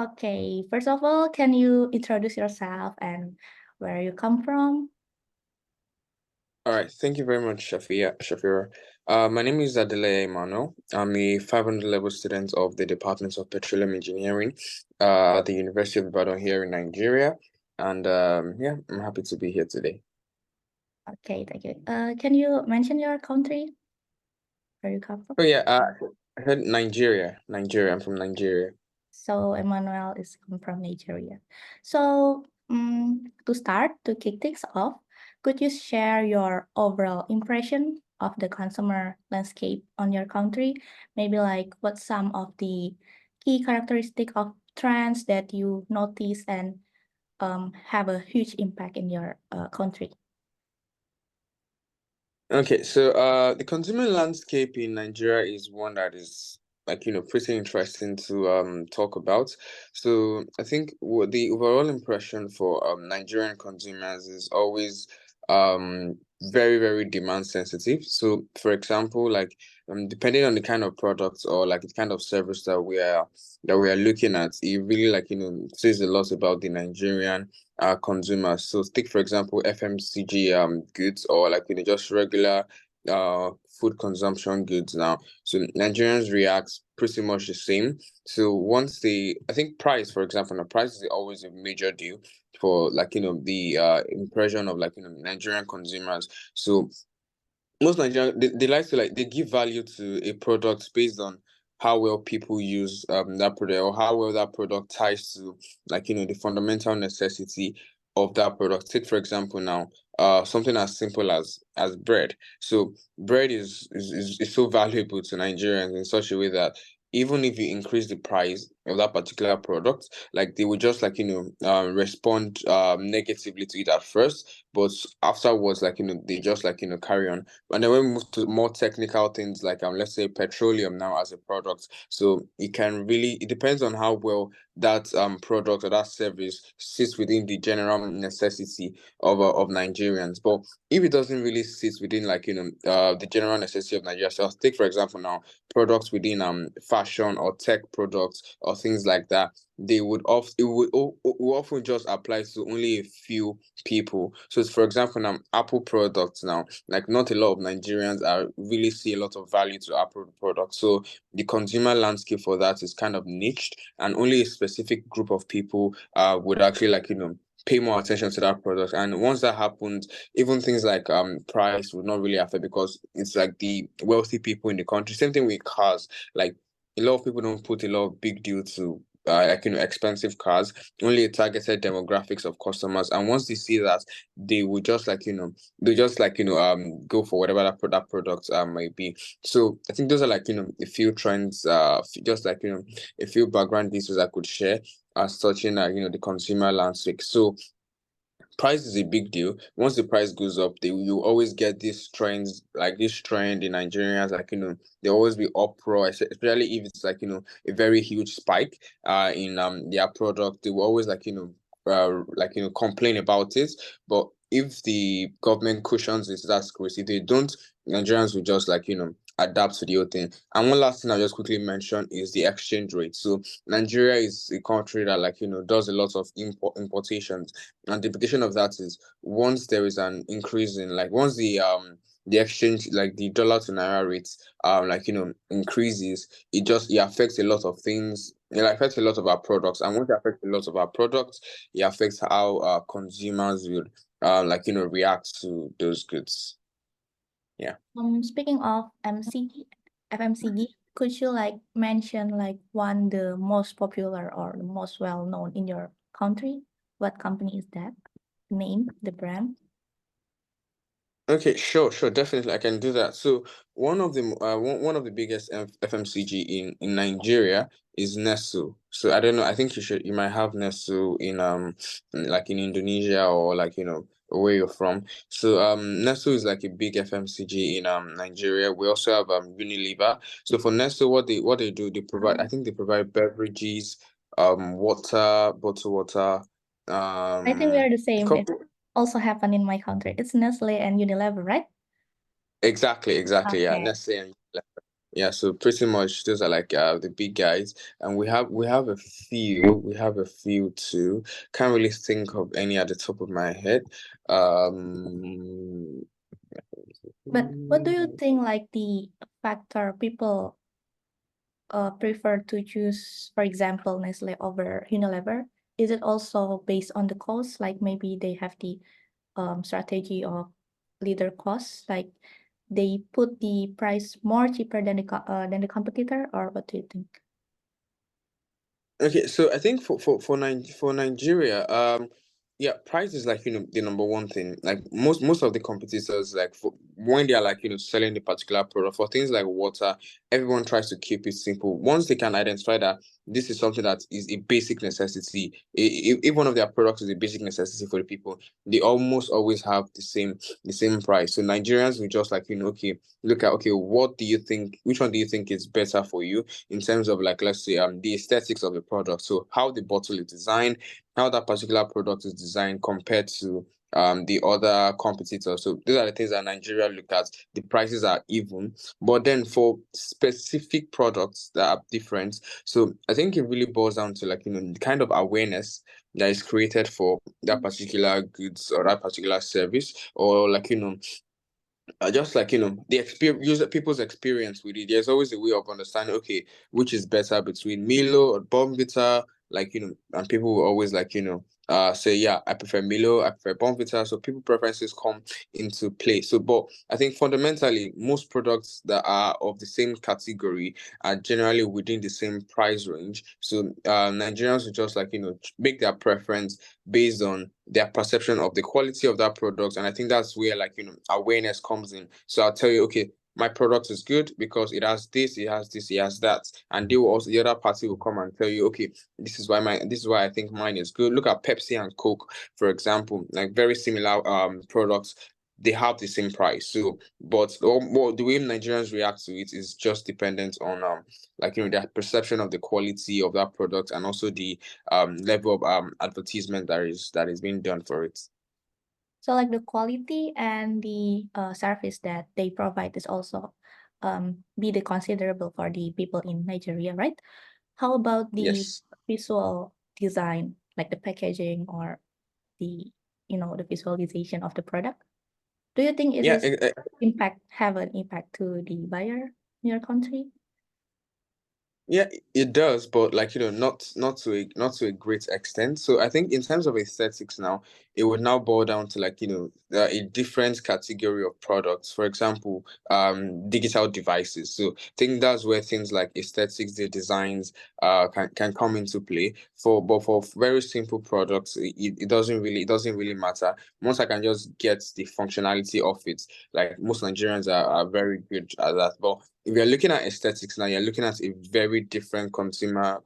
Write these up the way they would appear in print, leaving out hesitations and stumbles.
Okay, first of all, can you introduce yourself and where you come from? All right, thank you very much, Shafira. My name is Adele Emmanuel. I'm a 500 level student of the Department of Petroleum Engineering at the University of Ibadan here in Nigeria. And yeah, I'm happy to be here today. Okay, thank you. Can you mention your country where you come from? Oh yeah, I heard Nigeria. I'm from Nigeria. So Emmanuel is come from Nigeria. So to start, to kick things off, could you share your overall impression of the consumer landscape on your country? Maybe like what some of the key characteristic of trends that you notice and have a huge impact in your country. Okay, so the consumer landscape in Nigeria is one that is pretty interesting to talk about. So I think what the overall impression for Nigerian consumers is always very, very demand sensitive. So for example, like depending on the kind of product or like the kind of service that we are looking at, it really says a lot about the Nigerian consumers. So take for example FMCG goods or just regular food consumption goods now. So Nigerians react pretty much the same. So once I think price, for example, now price is always a major deal for the impression of Nigerian consumers. So most Nigerian they like to they give value to a product based on how well people use that product or how well that product ties to the fundamental necessity of that product. Take for example now something as simple as bread. So bread is so valuable to Nigerians in such a way that even if you increase the price of that particular product, like they would just respond negatively to it at first, but afterwards they just carry on. And then when we move to more technical things like let's say petroleum now as a product, so it depends on how well that product or that service sits within the general necessity of Nigerians. But if it doesn't really sit within the general necessity of Nigeria, so take for example now products within fashion or tech products or things like that, they would often just apply to only a few people. So for example now Apple products now, like not a lot of Nigerians are really see a lot of value to Apple products. So the consumer landscape for that is kind of niched, and only a specific group of people would actually pay more attention to that product. And once that happens, even things like price would not really affect because it's like the wealthy people in the country. Same thing with cars. Like a lot of people don't put a lot of big deal to expensive cars, only a targeted demographics of customers. And once they see that, they will just they just go for whatever that product might be. So I think those are a few trends, just a few background details I could share as touching the consumer landscape. So price is a big deal. Once the price goes up, you always get these trends, like this trend in Nigerians, there always be uproar, especially if it's a very huge spike in their product. They will always complain about it. But if the government cushions it, that's great. If they don't, Nigerians will just adapt to the whole thing. And one last thing I'll just quickly mention is the exchange rate. So Nigeria is a country that does a lot of importations, and the implication of that is once there is an increase in once the exchange, like the dollar to naira rate increases, it affects a lot of things. It affects a lot of our products, and once it affects a lot of our products, it affects how consumers will react to those goods. Yeah. Speaking of FMCG, could you mention one the most popular or the most well known in your country? What company is that? Name, the brand? Okay, sure, definitely, I can do that. So one of the biggest FMCG in Nigeria is Nestle. So I don't know. I think you might have Nestle in in Indonesia or where you're from. So Nestle is like a big FMCG in Nigeria. We also have Unilever. So for Nestle, what they do, they provide. I think they provide beverages, water, bottled water. I think we Um, are the a same. It couple. also happened in my country. It's Nestle and Unilever, right? Exactly. Yeah, Okay. Nestle and Unilever. Yeah, so pretty much those are like the big guys, and we have a few too. Can't really think of any at the top of my head. Um, But what do you think like the factor people prefer to choose, for example, Nestle over Unilever? Is it also based on the cost? Like maybe they have the strategy of leader costs, like they put the price more cheaper than than the competitor, or what do you think? Okay, so I think for Nigeria, yeah, price is like the number one thing. Like most of the competitors, like when they are like selling a particular product for things like water, everyone tries to keep it simple. Once they can identify that this is something that is a basic necessity, if one of their products is a basic necessity for the people, they almost always have the same price. So Nigerians will just like okay, look at okay, what do you think? Which one do you think is better for you? In terms of like let's say the aesthetics of the product, so how the bottle is designed, how that particular product is designed compared to the other competitors. So these are the things that Nigeria look at. The prices are even, but then for specific products that are different, so I think it really boils down to like the kind of awareness that is created for that particular goods or that particular service, or like just like the experience user people's experience with it. There's always a way of understanding okay, which is better between Milo or Bombita, like and people will always like say yeah, I prefer Milo, I prefer Bombita. So people preferences come into play. So but I think fundamentally most products that are of the same category are generally within the same price range. So Nigerians will just like make their preference based on their perception of the quality of that product. And I think that's where like awareness comes in. So I'll tell you, okay, my product is good because it has this, it has this, it has that. And they will also the other party will come and tell you, okay, this is why I think mine is good. Look at Pepsi and Coke, for example, like very similar products. They have the same price. So but the way Nigerians react to it is just dependent on like their perception of the quality of that product and also the level of advertisement that is being done for it. So like the quality and the service that they provide is also be the considerable for the people in Nigeria, right? How about the Yes. visual design, like the packaging or the the visualization of the product? Do you think it Yeah, is have an impact to the buyer in your country? yeah, it does, but like not to a great extent. So I think in terms of aesthetics now, it would now boil down to like a different category of products. For example, digital devices. So I think that's where things like aesthetics, the designs, can come into play. For very simple products, it doesn't really matter. Once I can just get the functionality of it, like most Nigerians are very good at that. But if you're looking at aesthetics now, you're looking at a very different consumer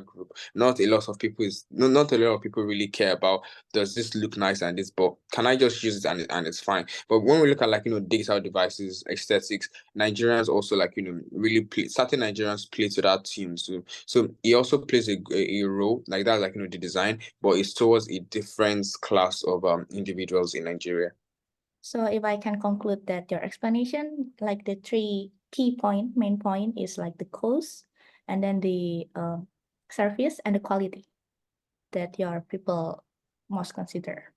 group. Not a lot of people really care about does this look nice and this, but can I just use it and it's fine. But when we look at like digital devices, aesthetics, Nigerians also like really play certain Nigerians play to that tune. So it also plays a role like that, like the design, but it's towards a different class of individuals in Nigeria. So if I can conclude that your explanation, like the three main point is like the cost, and then the service and the quality that your people must consider.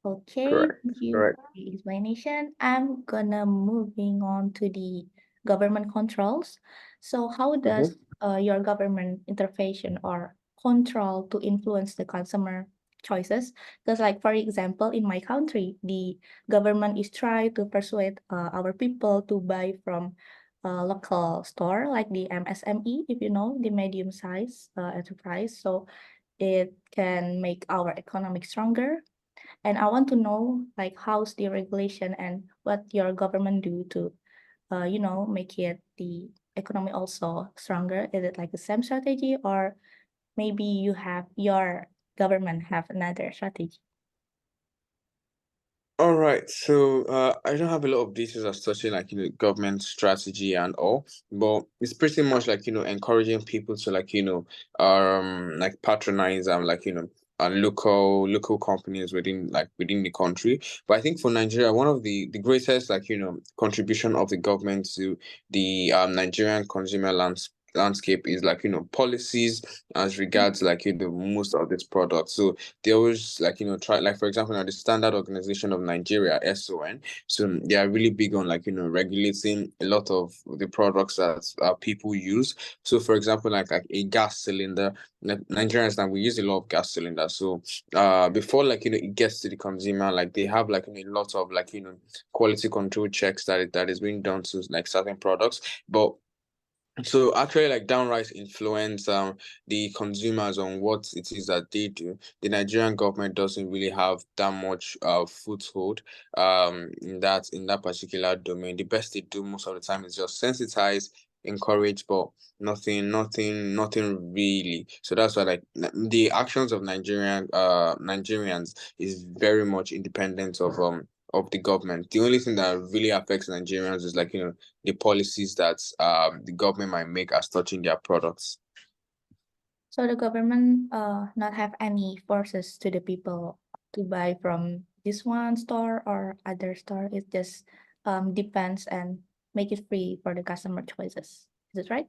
Okay, Correct. thank you Correct. for the explanation. I'm gonna moving on to the government controls. So how does your government intervention or control to influence the consumer choices? Because like for example, in my country, the government is trying to persuade our people to buy from a local store like the MSME, if you know, the medium size enterprise. So it can make our economic stronger, and I want to know like how's the regulation and what your government do to, make it the economy also stronger. Is it like the same strategy, or maybe your government have another strategy? All right, so I don't have a lot of details as touching like government strategy and all, but it's pretty much like encouraging people to like like patronize and like local companies within the country. But I think for Nigeria, one of the greatest contribution of the government to the Nigerian consumer landscape is policies as regards most of these products. So they always try, for example, now the Standard Organization of Nigeria, SON. So they are really big on regulating a lot of the products that people use. So for example, like a gas cylinder, Nigerians now we use a lot of gas cylinders. So before it gets to the consumer, they have a lot of quality control checks that is being done to certain products. But so actually downright influence the consumers on what it is that they do. The Nigerian government doesn't really have that much foothold in that particular domain. The best they do most of the time is just sensitize, encourage, but nothing really. So that's why the actions of Nigerians is very much independent of the government. The only thing that really affects Nigerians is the policies that the government might make as touching their products. So the government not have any forces to the people to buy from this one store or other store. It just depends and make it free for the customer choices. Is it right?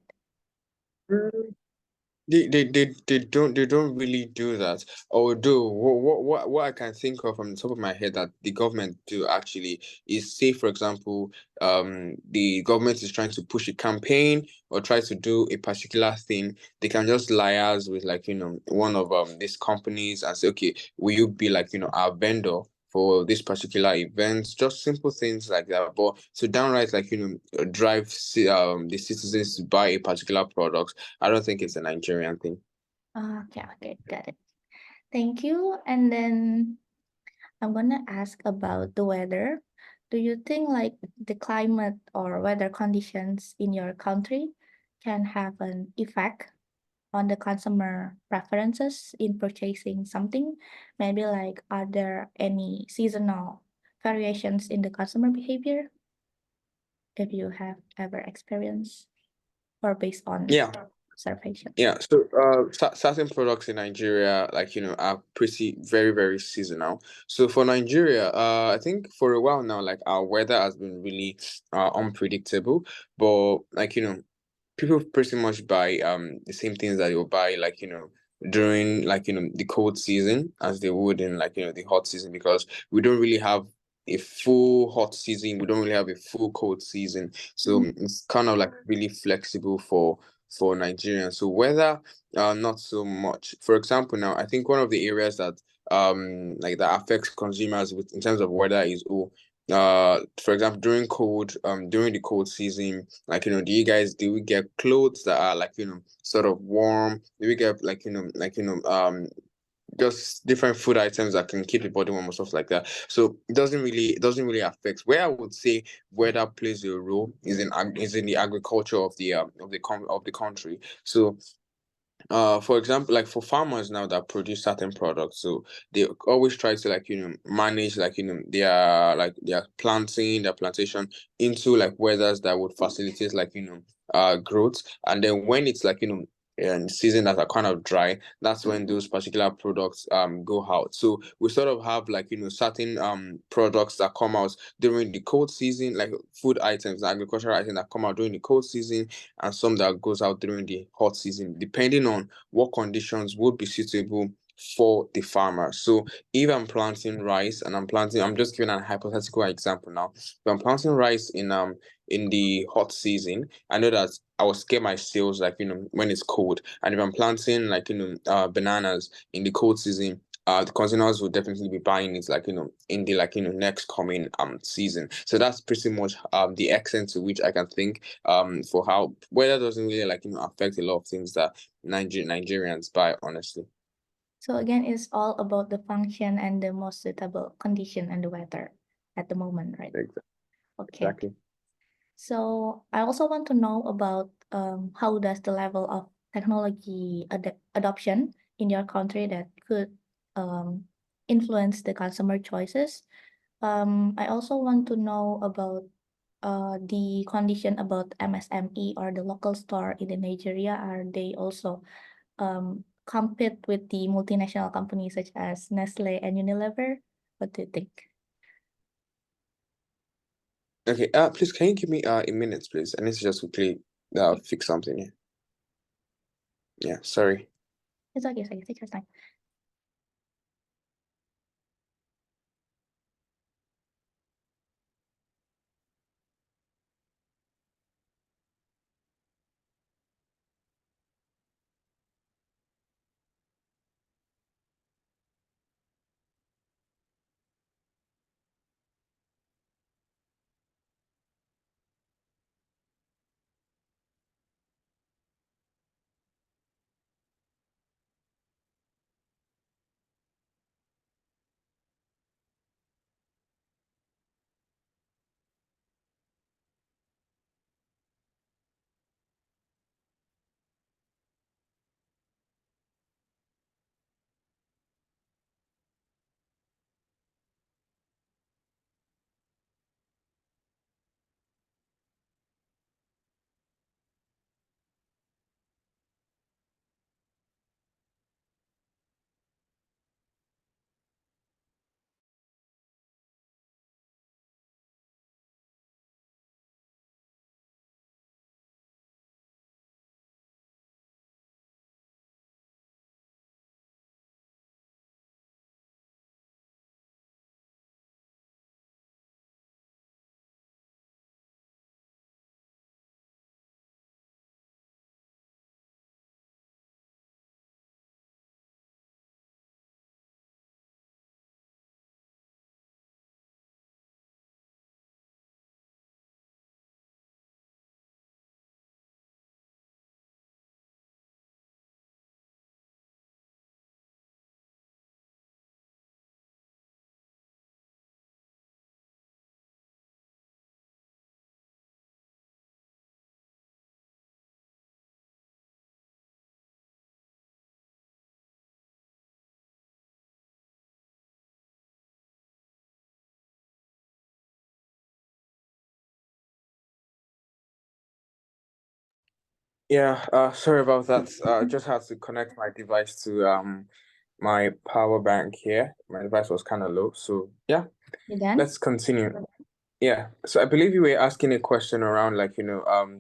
They don't really do that. Although what I can think of from the top of my head that the government do actually is, say for example, the government is trying to push a campaign or try to do a particular thing, they can just liaise with one of these companies and say, okay, will you be our vendor for this particular event? Just simple things like that. But to downright drive the citizens to buy a particular product, I don't think it's a Nigerian thing. Okay, got it. Thank you. And then I'm gonna ask about the weather. Do you think the climate or weather conditions in your country can have an effect on the consumer preferences in purchasing something? Maybe are there any seasonal variations in the customer behavior if you have ever experienced or based on Yeah. observation? Yeah, so certain products in Nigeria, are pretty very, very seasonal. So for Nigeria, I think for a while now, our weather has been really unpredictable. But people pretty much buy the same things that you'll buy during the cold season as they would in the hot season, because we don't really have a full hot season, we don't really have a full cold season. So it's kind of really flexible for Nigerians. So weather not so much. For example, now I think one of the areas that that affects consumers with in terms of weather is for example during the cold season, do we get clothes that are sort of warm? Do we get just different food items that can keep the body warm or stuff like that? So it doesn't really affect. Where I would say weather plays a role is in the agriculture of the country. So for example, for farmers now that produce certain products, so they always try to manage their planting, their plantation into weathers that would facilitate growth. And then when it's season that are kind of dry, that's when those particular products go out. So we sort of have certain products that come out during the cold season, like food items, agricultural items that come out during the cold season, and some that goes out during the hot season, depending on what conditions would be suitable for the farmer. So if I'm planting rice and I'm just giving a hypothetical example now. If I'm planting rice in the hot season, I know that I will scale my sales when it's cold. And if I'm planting bananas in the cold season, the consumers will definitely be buying it in the next coming season. So that's pretty much the extent to which I can think for how weather doesn't really affect a lot of things that Nigerians buy, honestly. So again, it's all about the function and the most suitable condition and the weather at the moment, right? Okay. Exactly. So I also want to know about how does the level of technology adoption in your country that could influence the consumer choices. I also want to know about the condition about MSME or the local store in the Nigeria. Are they also compete with the multinational companies such as Nestle and Unilever? What do you think? Okay, please can you give me a minute, please? I need to just quickly fix something here. Yeah, sorry. It's okay, take your time. Yeah, sorry about that. Just had to connect my device to my power bank here. My device was kind of low, so yeah, You done? let's continue. Yeah, so I believe you were asking a question around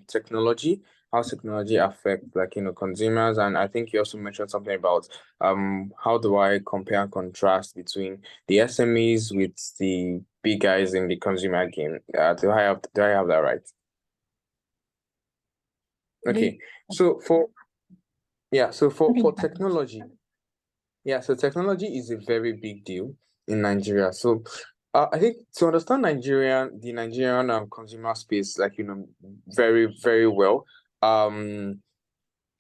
technology, how technology affect consumers, and I think you also mentioned something about how do I compare and contrast between the SMEs with the big guys in the consumer game. Do I have that right? Okay, so for yeah, so for Continue. technology, yeah, so technology is a very big deal in Nigeria. So I think to understand the Nigerian consumer space, very, very well, um,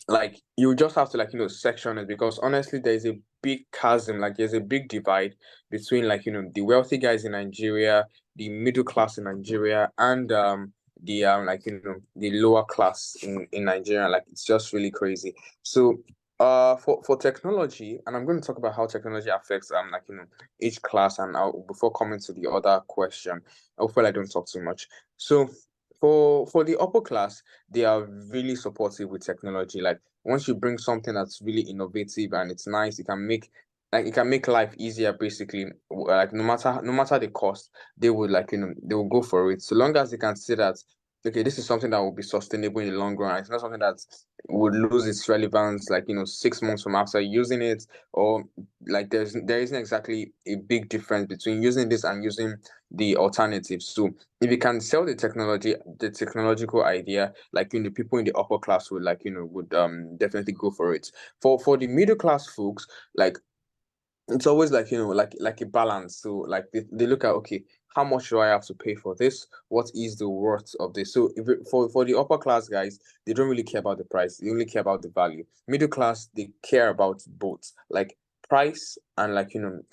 like you just have to section it because honestly there's a big chasm, like there's a big divide between the wealthy guys in Nigeria, the middle class in Nigeria, and the the lower class in Nigeria. Like it's just really crazy. So for technology, and I'm going to talk about how technology affects each class, and before coming to the other question, hopefully I don't talk too much. So for the upper class, they are really supportive with technology. Like once you bring something that's really innovative and it's nice, it can make life easier basically. Like no matter the cost, they would they will go for it. So long as they can see that okay, this is something that will be sustainable in the long run. It's not something that would lose its relevance 6 months from after using it, or there isn't exactly a big difference between using this and using the alternative. So if you can sell the technological idea, people in the upper class would would definitely go for it. For the middle class folks, like it's always like a balance. So they look at, okay, how much do I have to pay for this? What is the worth of this? So for the upper class guys, they don't really care about the price, they only care about the value. Middle class, they care about both, like price and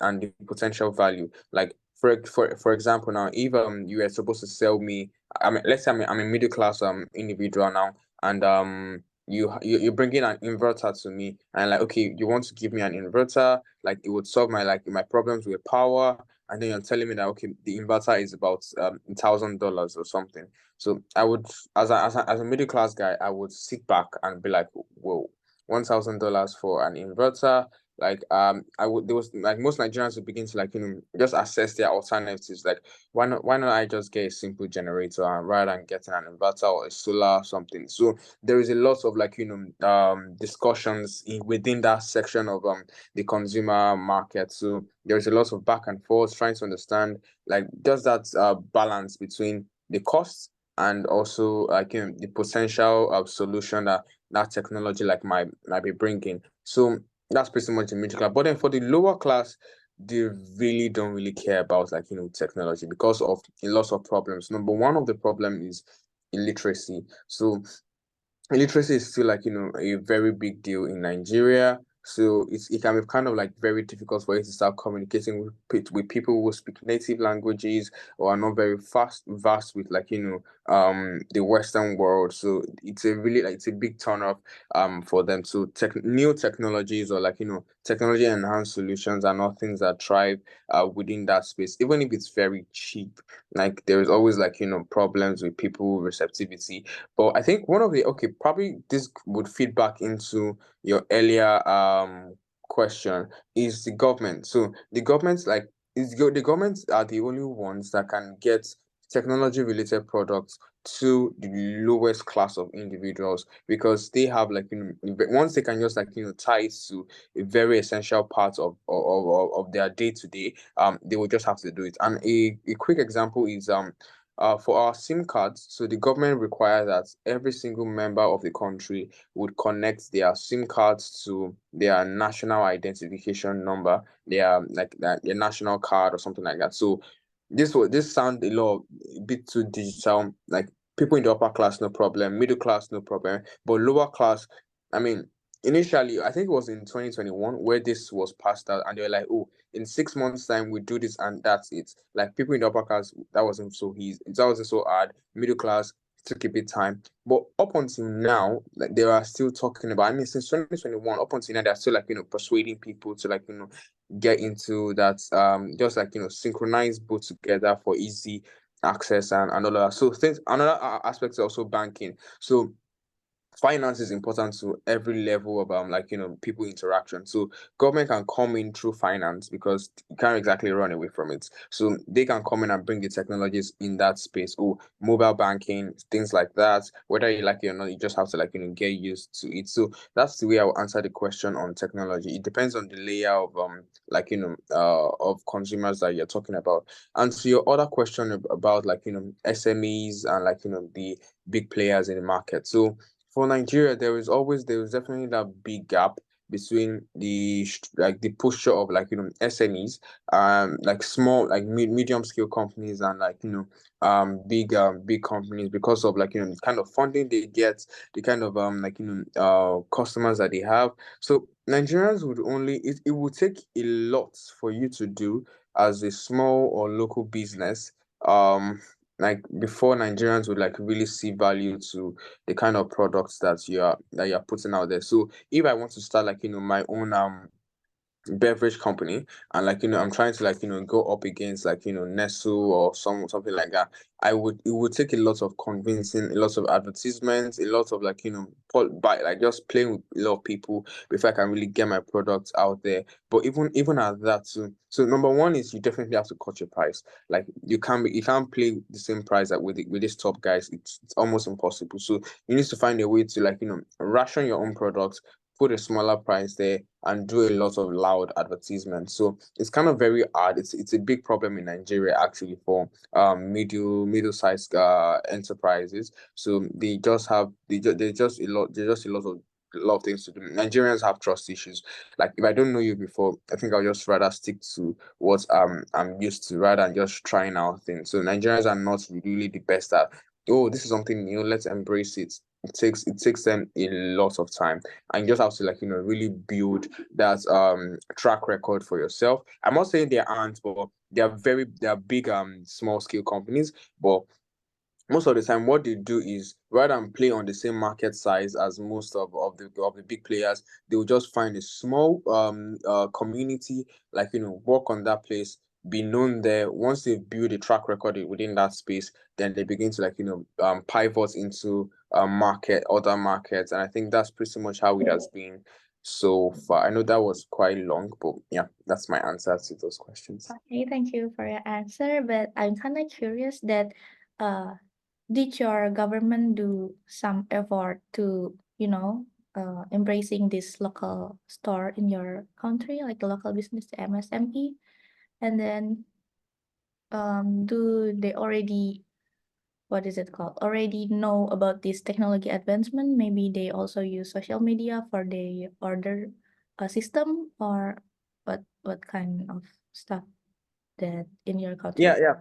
and the potential value. Like for example, now if you are supposed to sell me, I mean, let's say I'm a middle class individual now, and you bring in an inverter to me, and like, okay, you want to give me an inverter, like it would solve my problems with power, and then you're telling me that okay, the inverter is about $1,000 or something. So I would, as a middle class guy, I would sit back and be like, whoa, $1,000 for an inverter. Like there was like most Nigerians would begin to like just assess their alternatives. Like why not I just get a simple generator and rather than getting an inverter or a solar or something. So there is a lot of like discussions within that section of the consumer market. So there's a lot of back and forth trying to understand like does that balance between the costs and also like the potential solution that technology like might be bringing. So that's pretty much the middle class. But then for the lower class, they really don't really care about like technology because of a lot of problems. Number one of the problem is illiteracy. So illiteracy is still like a very big deal in Nigeria. So it can be kind of like very difficult for you to start communicating with people who speak native languages or are not very vast with like the Western world. So it's a really like it's a big turn off for them. So new technologies or like technology enhanced solutions are not things that thrive within that space, even if it's very cheap. Like there is always like problems with people receptivity. But I think one of the probably this would feed back into your earlier question is the government. So the government like the governments are the only ones that can get technology related products to the lowest class of individuals because they have like once they can just like tie it to a very essential part of their day to day, they will just have to do it. And a quick example is for our SIM cards, so the government requires that every single member of the country would connect their SIM cards to their national identification number, their like their national card or something like that. So this sound a bit too digital. Like people in the upper class, no problem, middle class, no problem, but lower class, I mean, initially, I think it was in 2021 where this was passed out, and they were like, "Oh, in 6 months' time, we do this, and that's it." Like people in the upper class, that wasn't so easy. That wasn't so hard. Middle class took a bit time, but up until now, like they are still talking about. I mean, since 2021, up until now, they're still like persuading people to like get into that just like synchronize both together for easy access and all of that. So things another aspect is also banking. So finance is important to every level of like people interaction. So government can come in through finance because you can't exactly run away from it. So they can come in and bring the technologies in that space. Oh, mobile banking, things like that. Whether you like it or not, you just have to like get used to it. So that's the way I will answer the question on technology. It depends on the layer of like of consumers that you're talking about. And to your other question about like SMEs and like the big players in the market. So for Nigeria, there is definitely that big gap between like the posture of like SMEs, like small like medium scale companies and like big companies because of like the kind of funding they get, the kind of like customers that they have. So Nigerians would only it would take a lot for you to do as a small or local business like before Nigerians would like really see value to the kind of products that you're putting out there. So if I want to start like my own beverage company and like I'm trying to like go up against like Nestle or something like that, it would take a lot of convincing, a lot of advertisements, a lot of like by like just playing with a lot of people before I can really get my products out there. But even at that too, so number one is you definitely have to cut your price. Like you can't play the same price that with these top guys. It's almost impossible. So you need to find a way to like ration your own products, put a smaller price there and do a lot of loud advertisements. So it's kind of very hard. It's a big problem in Nigeria actually for middle-sized enterprises. So there's just a lot of things to do. Nigerians have trust issues. Like if I don't know you before, I think I'll just rather stick to what I'm used to rather than just trying out things. So Nigerians are not really the best at, oh, this is something new, let's embrace it. It takes them a lot of time, and you just have to like really build that track record for yourself. I'm not saying they aren't, but they are big small scale companies, but most of the time what they do is rather than play on the same market size as most of the big players, they will just find a small community, like work on that place, be known there. Once they've built a track record within that space, then they begin to like pivot into other markets, and I think that's pretty much how it has been so far. I know that was quite long, but yeah, that's my answer to those questions. Okay, thank you for your answer. But I'm kind of curious that did your government do some effort to, embracing this local store in your country, like the local business, the MSME? And then do they already, what is it called, already know about this technology advancement? Maybe they also use social media for the order system, or what kind of stuff that in your Yeah,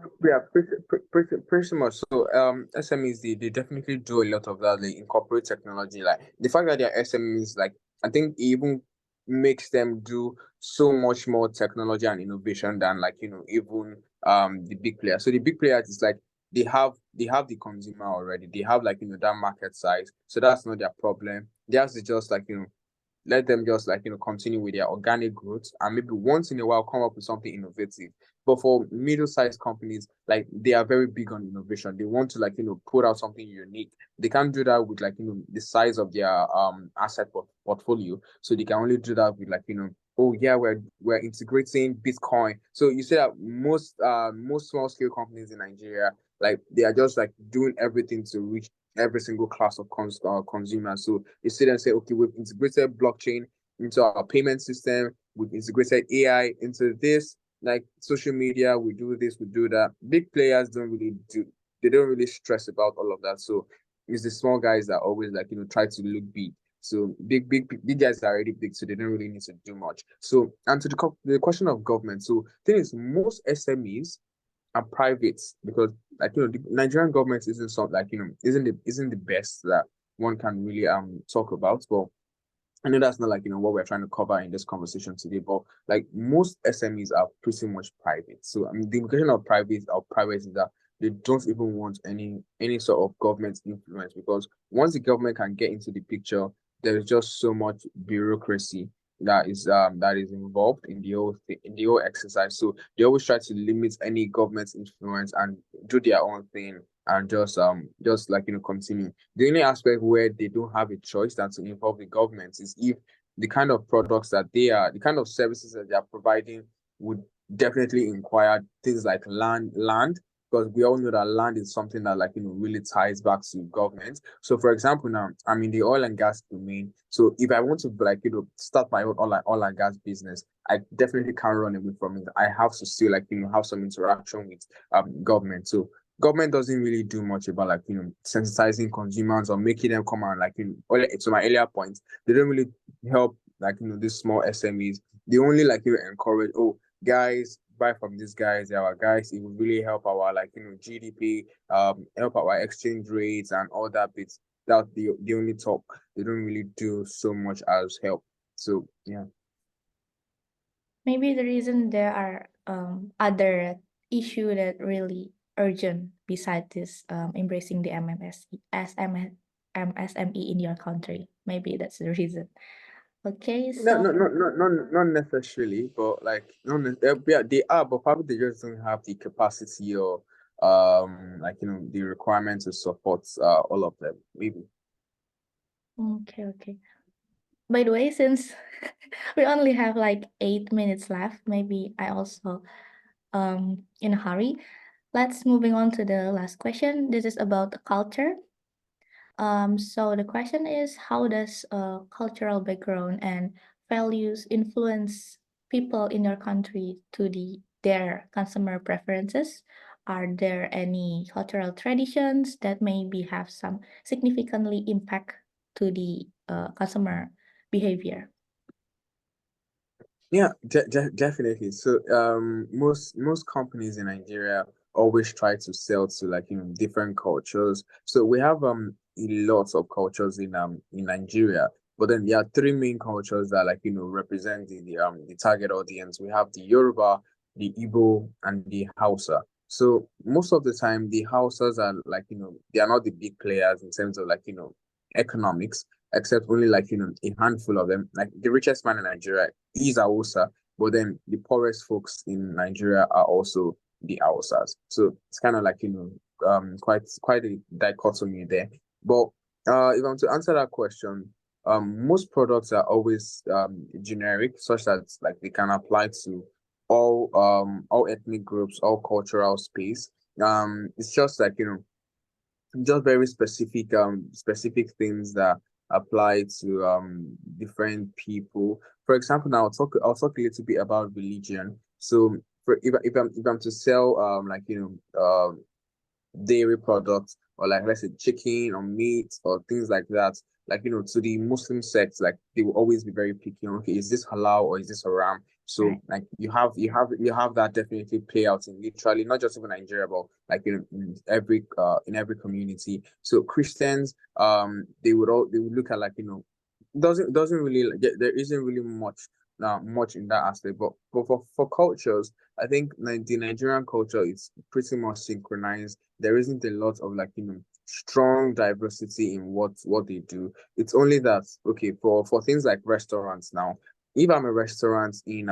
country? pretty much. So, SMEs, they definitely do a lot of that. They incorporate technology. Like the fact that they're SMEs, like I think it even makes them do so much more technology and innovation than like even the big players. So the big players is like they have the consumer already. They have like that market size. So that's not their problem. Theirs is just like let them just like continue with their organic growth and maybe once in a while come up with something innovative. But for middle-sized companies, like they are very big on innovation. They want to like put out something unique. They can't do that with like the size of their asset portfolio. So they can only do that with like oh yeah, we're integrating Bitcoin. So you say that most small scale companies in Nigeria, like they are just like doing everything to reach every single class of consumers. So you sit and say, okay, we've integrated blockchain into our payment system, we've integrated AI into this, like social media, we do this, we do that. Big players they don't really stress about all of that. So it's the small guys that always like try to look big. So big guys are already big, so they don't really need to do much. So and to the question of government, so thing is most SMEs are private because like the Nigerian government isn't something like isn't the best that one can really talk about. But I know that's not like what we're trying to cover in this conversation today, but like most SMEs are pretty much private. So I mean the implication of private is that they don't even want any sort of government influence because once the government can get into the picture, there is just so much bureaucracy that is involved in the whole exercise. So they always try to limit any government influence and do their own thing and just like continue. The only aspect where they don't have a choice than to involve the government is if the kind of products that the kind of services that they are providing would definitely inquire things like land, because we all know that land is something that like really ties back to government. So for example, now I'm in the oil and gas domain. So if I want to like start my own oil and gas business, I definitely can't run away from it. I have to still like have some interaction with government. So government doesn't really do much about like sensitizing consumers or making them come and like to my earlier point, they don't really help like these small SMEs. They only like encourage, oh guys, buy from these guys, they are our guys. It will really help our like GDP, help our exchange rates and all that bits. That the only talk. They don't really do so much as help. So yeah. Maybe the reason there are other issue that really urgent beside this embracing the MMSE as MSME in your country. Maybe that's the reason. Okay, No, so no, no, no, not necessarily, but like, yeah, they are, but probably they just don't have the capacity or, like the requirement to support all of them. Maybe. okay. By the way, since we only have like 8 minutes left, maybe I also in a hurry. Let's moving on to the last question. This is about the culture. So the question is, how does cultural background and values influence people in your country to their consumer preferences? Are there any cultural traditions that maybe have some significantly impact to the consumer behavior? Yeah, definitely. So, most companies in Nigeria always try to sell to like different cultures. So we have lots of cultures in Nigeria, but then there are three main cultures that like represent the target audience. We have the Yoruba, the Igbo, and the Hausa. So most of the time, the Hausas are like they are not the big players in terms of like economics, except only like a handful of them. Like the richest man in Nigeria is Hausa, but then the poorest folks in Nigeria are also the Hausas. So it's kind of like quite a dichotomy there. But If I'm to answer that question, most products are always generic, such that like they can apply to all ethnic groups, all cultural space. It's just like just very specific things that apply to different people. For example, now I'll talk a little bit about religion. So for if I'm to sell like dairy products, or like let's say chicken or meat or things like that, like to the Muslim sects, like they will always be very picky. Okay, is this halal or is this haram? So Right. like you have that definitely play out in literally not just in Nigeria, but like in every community. So Christians, they would look at like doesn't really like, there isn't really much in that aspect, but for cultures, I think the Nigerian culture is pretty much synchronized. There isn't a lot of like strong diversity in what they do. It's only that, okay, for things like restaurants now, if I'm a restaurant in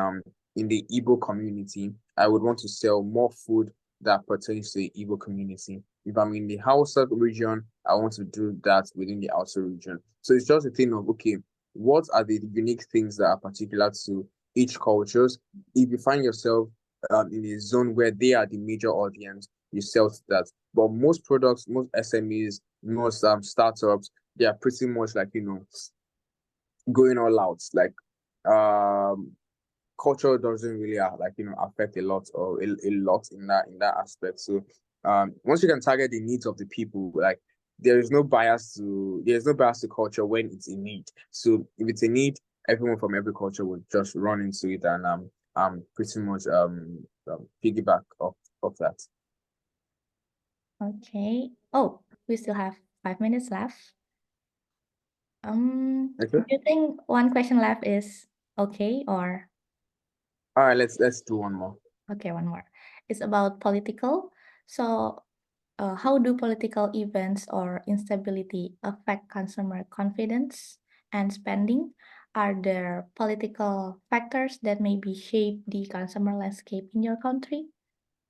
the Igbo community, I would want to sell more food that pertains to the Igbo community. If I'm in the Hausa region, I want to do that within the Hausa region. So it's just a thing of, okay, what are the unique things that are particular to each cultures? If you find yourself in a zone where they are the major audience, you sell to that. But most products, most SMEs, most startups, they are pretty much like going all out. Like culture doesn't really like affect a lot or a lot in that aspect. So once you can target the needs of the people, like there's no bias to culture when it's a need. So if it's a need, everyone from every culture would just run into it and pretty much piggyback of that. Okay. Oh, we still have 5 minutes left. Okay. Do you think one question left is okay, or All right, let's do one more. okay, one more? It's about political. So, how do political events or instability affect consumer confidence and spending? Are there political factors that maybe shape the consumer landscape in your country?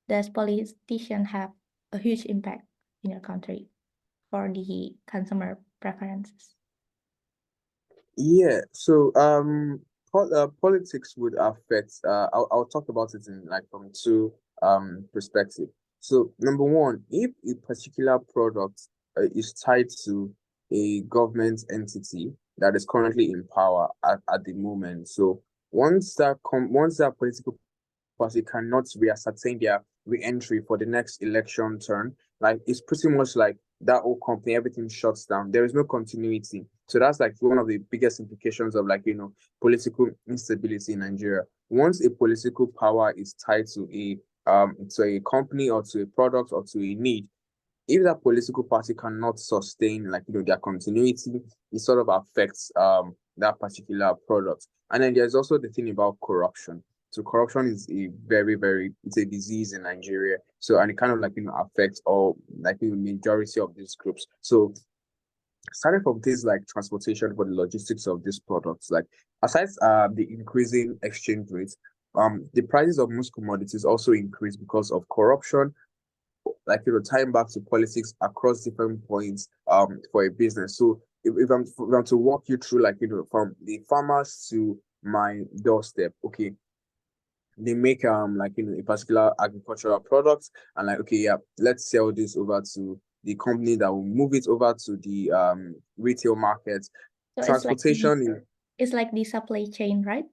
Does politicians have a huge impact in your country for the consumer preferences? Yeah, so politics would affect. I'll talk about it in like from two perspective. So number one, if a particular product is tied to a government entity that is currently in power at the moment, so once that political party cannot reascertain their re-entry for the next election turn, like it's pretty much like that whole company, everything shuts down. There is no continuity. So that's like one of the biggest implications of like political instability in Nigeria. Once a political power is tied to a company or to a product or to a need, if that political party cannot sustain like their continuity, it sort of affects that particular product. And then there's also the thing about corruption. So corruption is a very, very, it's a disease in Nigeria. So and it kind of like affects all like the majority of these groups. So starting from things like transportation for the logistics of these products, like aside the increasing exchange rates, the prices of most commodities also increase because of corruption, like tying back to politics across different points for a business. So if I'm to walk you through like from the farmers to my doorstep, okay, they make like a particular agricultural product, and like, okay, yeah, let's sell this over to the company that will move it over to the retail market. So Transportation. it's like the supply chain, right?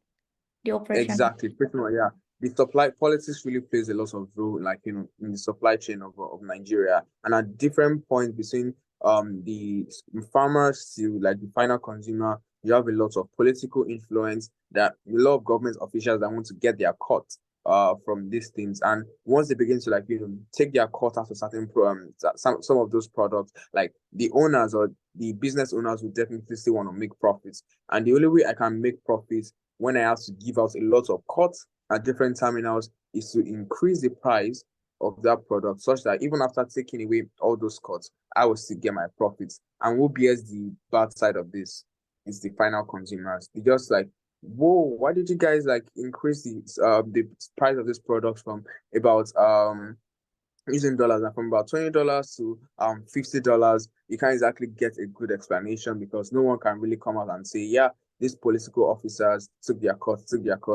The operation. Exactly, pretty much, yeah. The supply politics really plays a lot of role, like in the supply chain of Nigeria, and at different points between the farmers to like the final consumer, you have a lot of political influence, that a lot of government officials that want to get their cut from these things, and once they begin to like take their cut out of certain some of those products, like the owners or the business owners will definitely still want to make profits, and the only way I can make profits when I have to give out a lot of cuts at different terminals is to increase the price of that product, such that even after taking away all those cuts, I will still get my profits. And who bears the bad side of this is the final consumers. They just like, whoa, why did you guys like increase the price of this product from about using dollars, and from about $20 to $50, you can't exactly get a good explanation because no one can really come out and say, yeah, these political officers took their cost,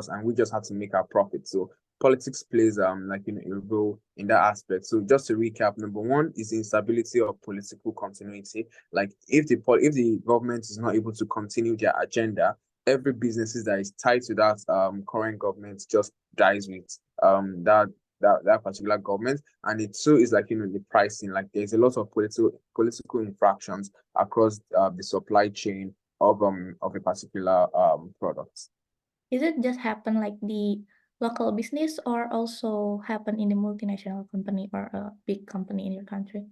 and we just had to make our profit. So politics plays like a role in that aspect. So just to recap, number one is the instability of political continuity. Like if the government is not able to continue their agenda, every businesses that is tied to that current government just dies with that particular government. And it too is like the pricing. Like there's a lot of political infractions across the supply chain of a particular product. Is it just happen like the local business or also happen in the multinational company or a big company in your country?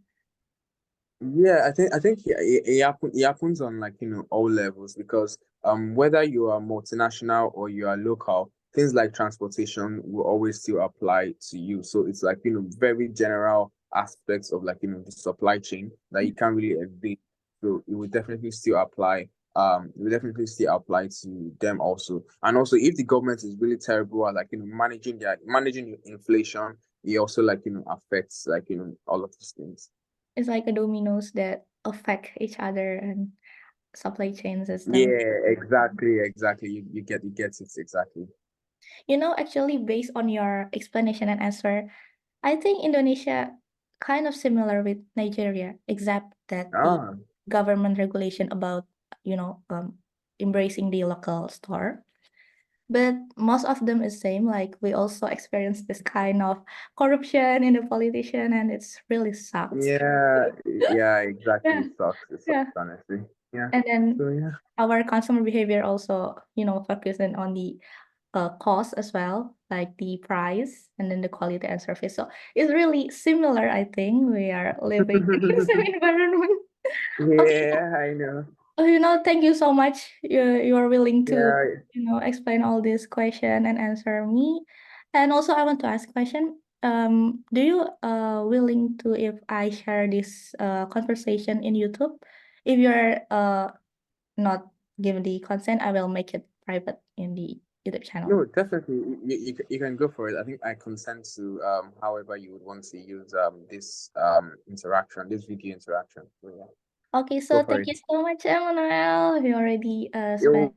Yeah, I think it happens on like all levels because whether you are multinational or you are local, things like transportation will always still apply to you. So it's like very general aspects of like the supply chain that you can't really evade. So it will definitely still apply. It will definitely still apply to them also. And also if the government is really terrible at like managing inflation, it also like affects like all of these things. It's like a dominoes that affect each other and supply chain system. Yeah, exactly. You get it exactly. Actually, based on your explanation and answer, I think Indonesia kind of similar with Nigeria, except that the Ah, government regulation about, you know, um, embracing the local store. But most of them is same. Like we also experience this kind of corruption in the politician, and it's really sucks. yeah, exactly. Yeah, It sucks, yeah. honestly. Yeah. And then So yeah. our consumer behavior also, focusing on the cost as well, like the price and then the quality and service. So it's really similar, I think. We are living in the same environment. Okay. Yeah, I know. Thank you so much. You're willing to, Yeah. explain all this question and answer me. And also I want to ask question. Do you willing to if I share this conversation in YouTube? If you're not given the consent, I will make it private in the YouTube channel. No, definitely. You can go for it. I think I consent to however you would want to use this interaction, this video interaction. So yeah, Okay, go so for thank it. you so much, Emmanuel. We already spent You're